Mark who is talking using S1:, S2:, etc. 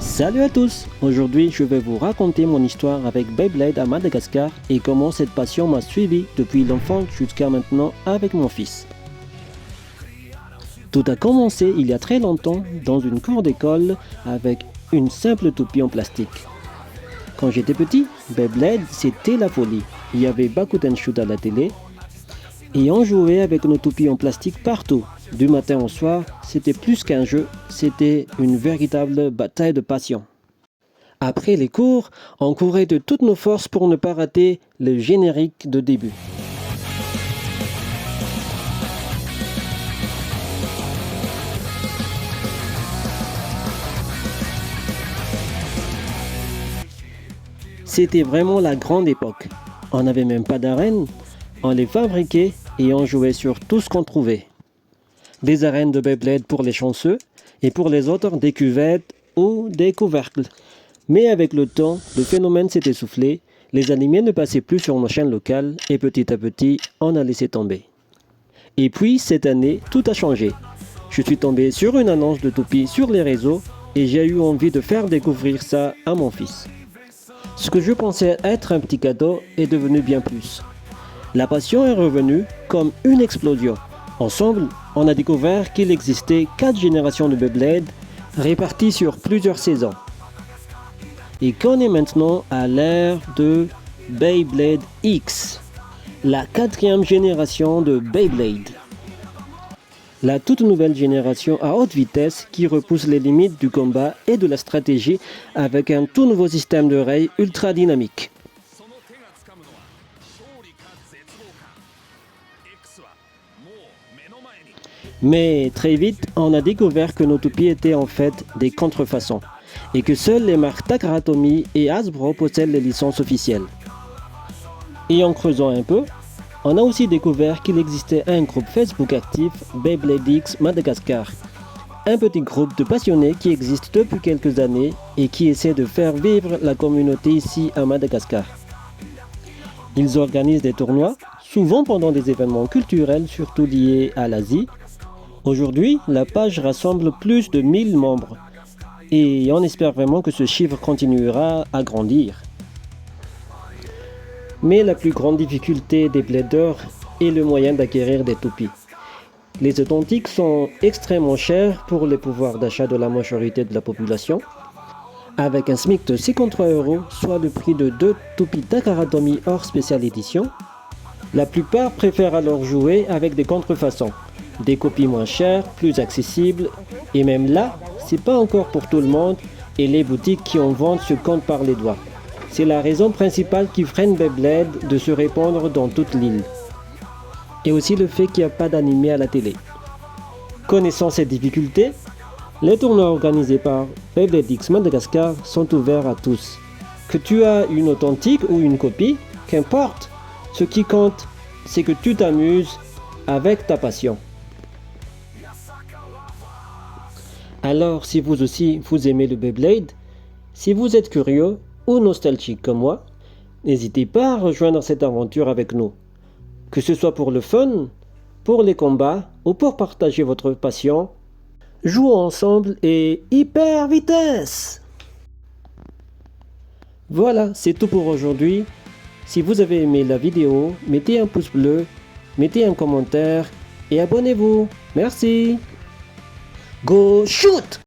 S1: Salut à tous! Aujourd'hui, je vais vous raconter mon histoire avec Beyblade à Madagascar et comment cette passion m'a suivi depuis l'enfance jusqu'à maintenant avec mon fils. Tout a commencé il y a très longtemps dans une cour d'école avec une simple toupie en plastique. Quand j'étais petit, Beyblade c'était la folie. Il y avait Bakuten Shoot à la télé et on jouait avec nos toupies en plastique partout. Du matin au soir, c'était plus qu'un jeu, c'était une véritable bataille de passion. Après les cours, on courait de toutes nos forces pour ne pas rater le générique de début. C'était vraiment la grande époque. On n'avait même pas d'arène, on les fabriquait et on jouait sur tout ce qu'on trouvait. Des arènes de Beyblade pour les chanceux et pour les autres des cuvettes ou des couvercles. Mais avec le temps, le phénomène s'est essoufflé, les animés ne passaient plus sur nos chaînes locales et petit à petit, on a laissé tomber. Et puis, cette année, tout a changé. Je suis tombé sur une annonce de toupie sur les réseaux et j'ai eu envie de faire découvrir ça à mon fils. Ce que je pensais être un petit cadeau est devenu bien plus. La passion est revenue comme une explosion. Ensemble, on a découvert qu'il existait 4 générations de Beyblade réparties sur plusieurs saisons. Et qu'on est maintenant à l'ère de Beyblade X, la 4e génération de Beyblade. La toute nouvelle génération à haute vitesse qui repousse les limites du combat et de la stratégie avec un tout nouveau système de rails ultra dynamique. Mais très vite, on a découvert que nos toupies étaient en fait des contrefaçons et que seules les marques Takara Tomy et Hasbro possèdent les licences officielles. Et en creusant un peu, on a aussi découvert qu'il existait un groupe Facebook actif, Beyblade X Madagascar, un petit groupe de passionnés qui existe depuis quelques années et qui essaie de faire vivre la communauté ici à Madagascar. Ils organisent des tournois, souvent pendant des événements culturels surtout liés à l'Asie. Aujourd'hui, la page rassemble plus de 1000 membres et on espère vraiment que ce chiffre continuera à grandir. Mais la plus grande difficulté des bladers est le moyen d'acquérir des toupies. Les authentiques sont extrêmement chers pour les pouvoirs d'achat de la majorité de la population. Avec un SMIC de 53 €, soit le prix de 2 toupies Takara Tomy hors spéciale édition, la plupart préfèrent alors jouer avec des contrefaçons. Des copies moins chères, plus accessibles, et même là, c'est pas encore pour tout le monde et les boutiques qui en vendent se comptent par les doigts. C'est la raison principale qui freine Beyblade de se répandre dans toute l'île. Et aussi le fait qu'il n'y a pas d'animé à la télé. Connaissant ces difficultés, les tournois organisés par Beyblade X Madagascar sont ouverts à tous. Que tu as une authentique ou une copie, qu'importe, ce qui compte, c'est que tu t'amuses avec ta passion. Alors, si vous aussi vous aimez le Beyblade, si vous êtes curieux ou nostalgique comme moi, n'hésitez pas à rejoindre cette aventure avec nous. Que ce soit pour le fun, pour les combats ou pour partager votre passion, jouons ensemble et hyper vitesse! Voilà, c'est tout pour aujourd'hui. Si vous avez aimé la vidéo, mettez un pouce bleu, mettez un commentaire et abonnez-vous. Merci! Go shoot!